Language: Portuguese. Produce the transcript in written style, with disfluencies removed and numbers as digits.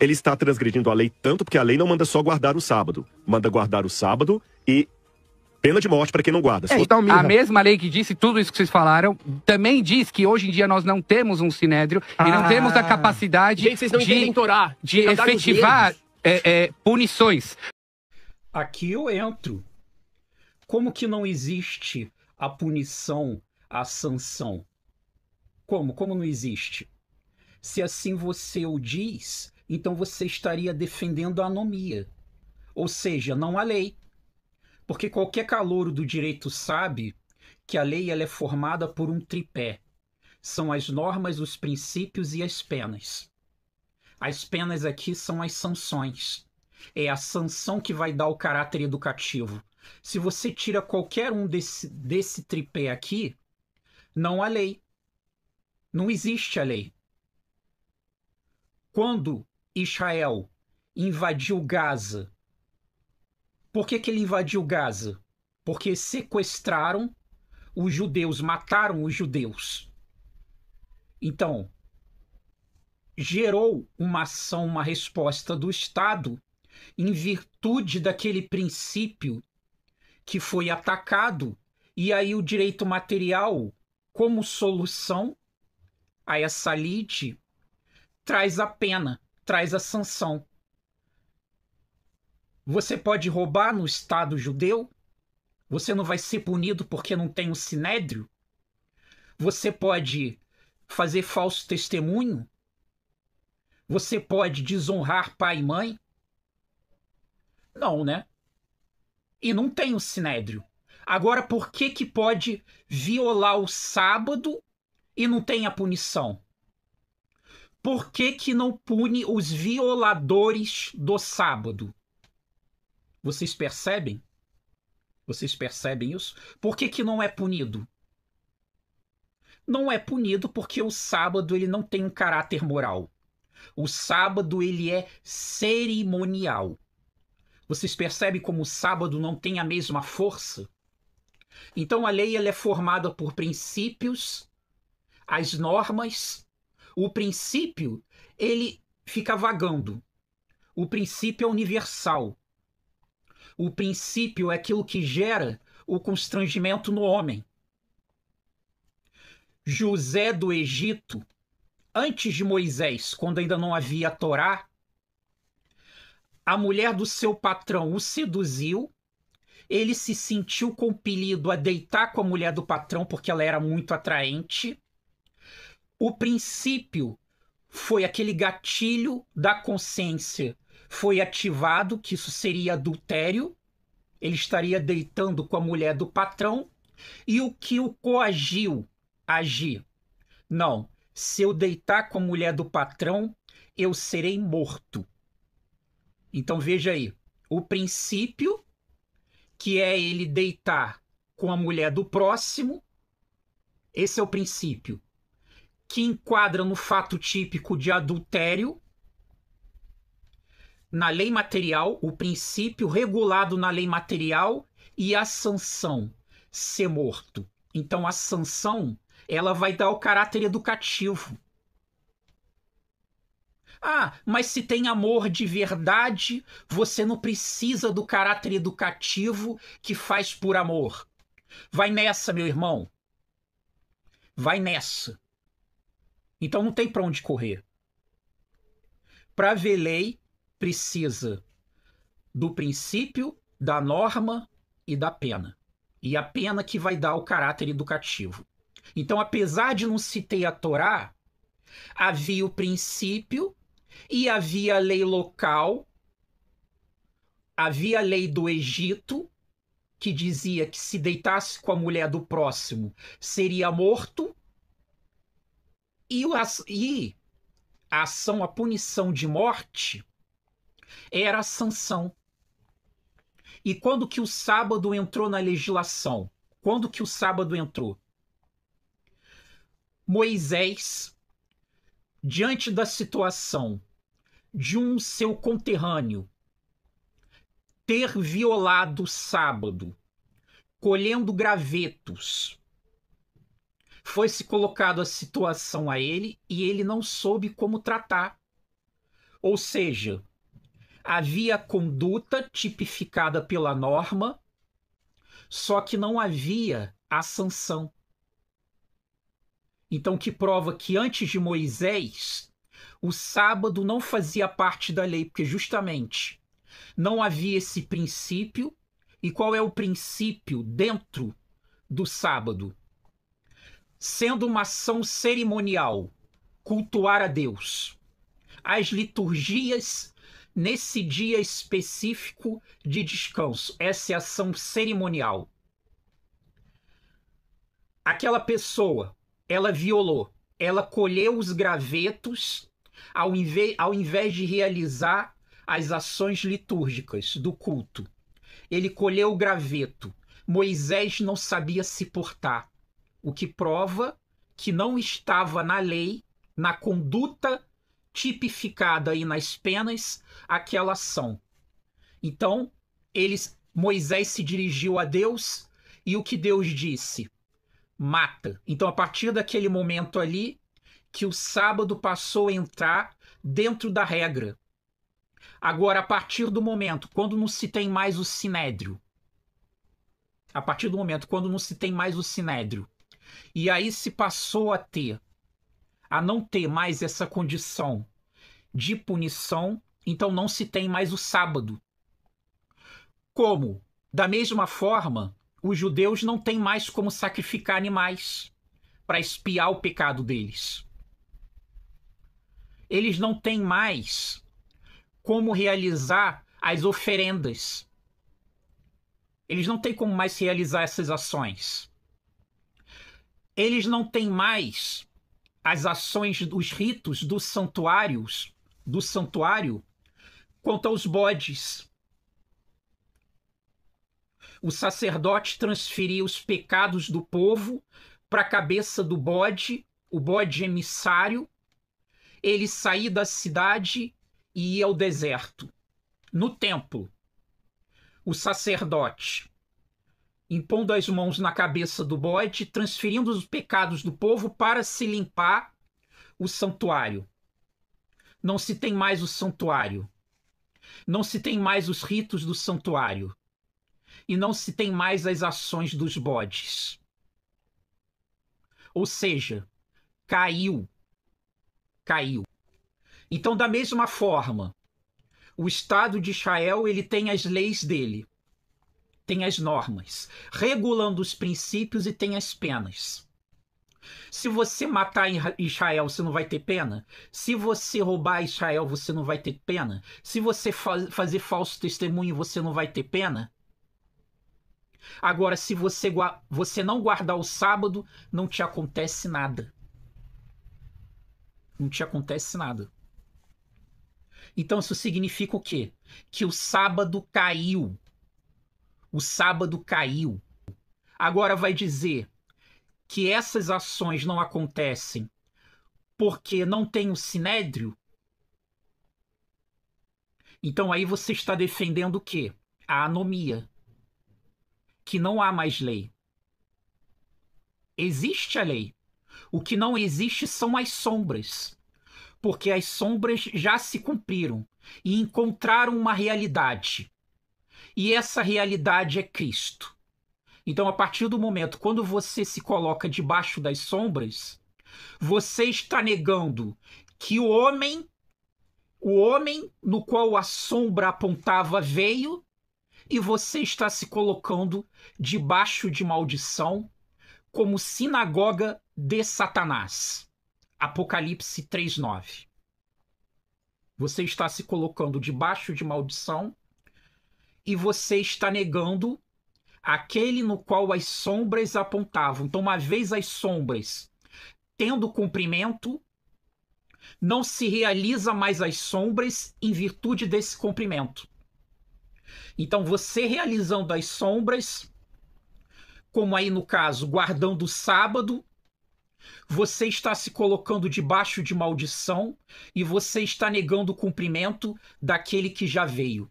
ele está transgredindo a lei tanto porque a lei não manda só guardar o sábado. Manda guardar o sábado e pena de morte para quem não guarda. Então, a mesma lei que disse tudo isso que vocês falaram, também diz que hoje em dia nós não temos um sinédrio e não temos a capacidade Gente, vocês não entendem Torá, de efetivar punições. Aqui eu entro. Como que não existe a punição, a sanção? Como não existe? Se assim você o diz, então você estaria defendendo a anomia. Ou seja, não a lei. Porque qualquer calouro do direito sabe que a lei ela é formada por um tripé. São as normas, os princípios e as penas. As penas aqui são as sanções. É a sanção que vai dar o caráter educativo. Se você tira qualquer um desse tripé aqui, não há lei. Não existe a lei. Quando Israel invadiu Gaza, por que ele invadiu Gaza? Porque sequestraram os judeus, mataram os judeus. Então, gerou uma ação, uma resposta do Estado em virtude daquele princípio que foi atacado, e aí o direito material, como solução a essa lide, traz a pena, traz a sanção. Você pode roubar no Estado judeu? Você não vai ser punido porque não tem um sinédrio? Você pode fazer falso testemunho? Você pode desonrar pai e mãe? Não, né? E não tem o sinédrio. Agora, por que pode violar o sábado e não tem a punição? Por que não pune os violadores do sábado? Vocês percebem? Vocês percebem isso? Por que não é punido? Não é punido porque o sábado ele não tem um caráter moral. O sábado ele é cerimonial. Vocês percebem como o sábado não tem a mesma força? Então a lei ela é formada por princípios, as normas. O princípio ele fica vagando. O princípio é universal. O princípio é aquilo que gera o constrangimento no homem. José do Egito, antes de Moisés, quando ainda não havia a Torá, a mulher do seu patrão o seduziu, ele se sentiu compelido a deitar com a mulher do patrão porque ela era muito atraente. O princípio foi aquele gatilho da consciência, foi ativado, que isso seria adultério, ele estaria deitando com a mulher do patrão, e o que o coagiu a agir? Não, se eu deitar com a mulher do patrão, eu serei morto. Então veja aí, o princípio, que é ele deitar com a mulher do próximo, esse é o princípio, que enquadra no fato típico de adultério. Na lei material, o princípio regulado na lei material e a sanção, ser morto. Então a sanção, ela vai dar o caráter educativo. Ah, mas se tem amor de verdade, você não precisa do caráter educativo que faz por amor. Vai nessa, meu irmão. Vai nessa. Então não tem para onde correr. Para haver lei, precisa do princípio, da norma e da pena. E a pena que vai dar o caráter educativo. Então, apesar de não se ter a Torá, havia o princípio e havia a lei local, havia a lei do Egito, que dizia que se deitasse com a mulher do próximo, seria morto, e a ação, a punição de morte, era a sanção. E quando que o sábado entrou na legislação? Quando que o sábado entrou? Moisés, diante da situação de um seu conterrâneo ter violado o sábado, colhendo gravetos, foi-se colocado a situação a ele e ele não soube como tratar. Ou seja, havia conduta tipificada pela norma, só que não havia a sanção. Então, que prova que antes de Moisés, o sábado não fazia parte da lei, porque justamente não havia esse princípio. E qual é o princípio dentro do sábado? Sendo uma ação cerimonial, cultuar a Deus. As liturgias nesse dia específico de descanso. Essa é a ação cerimonial. Aquela pessoa, ela violou, ela colheu os gravetos ao invés de realizar as ações litúrgicas do culto. Ele colheu o graveto. Moisés não sabia se portar, o que prova que não estava na lei, na conduta tipificada aí nas penas, aquela ação. Então, Moisés se dirigiu a Deus e o que Deus disse? Mata. Então, a partir daquele momento ali, que o sábado passou a entrar dentro da regra. Agora, a partir do momento, quando não se tem mais o sinédrio, a partir do momento, quando não se tem mais o sinédrio, e aí se passou a não ter mais essa condição de punição, então não se tem mais o sábado. Como, da mesma forma, os judeus não têm mais como sacrificar animais para expiar o pecado deles. Eles não têm mais como realizar as oferendas. Eles não têm como mais realizar essas ações. Eles não têm mais as ações, os ritos do santuário quanto aos bodes. O sacerdote transferia os pecados do povo para a cabeça do bode, o bode emissário. Ele saía da cidade e ia ao deserto. No templo, o sacerdote, impondo as mãos na cabeça do bode, transferindo os pecados do povo para se limpar o santuário. Não se tem mais o santuário. Não se tem mais os ritos do santuário. E não se tem mais as ações dos bodes. Ou seja, caiu. Então, da mesma forma, o Estado de Israel ele tem as leis dele, tem as normas, regulando os princípios e tem as penas. Se você matar Israel, você não vai ter pena? Se você roubar Israel, você não vai ter pena? Se você fazer falso testemunho, você não vai ter pena? Agora, se você não guardar o sábado, não te acontece nada. Não te acontece nada. Então isso significa o quê? Que o sábado caiu. O sábado caiu. Agora vai dizer que essas ações não acontecem porque não tem o sinédrio? Então aí você está defendendo o quê? A anomia. Que não há mais lei. Existe a lei. O que não existe são as sombras. Porque as sombras já se cumpriram e encontraram uma realidade. E essa realidade é Cristo. Então, a partir do momento quando você se coloca debaixo das sombras, você está negando que o homem no qual a sombra apontava veio, e você está se colocando debaixo de maldição como sinagoga de Satanás. Apocalipse 3:9. Você está se colocando debaixo de maldição e você está negando aquele no qual as sombras apontavam. Então, uma vez as sombras tendo cumprimento, não se realiza mais as sombras em virtude desse cumprimento. Então, você realizando as sombras, como aí no caso, guardando o sábado, você está se colocando debaixo de maldição e você está negando o cumprimento daquele que já veio.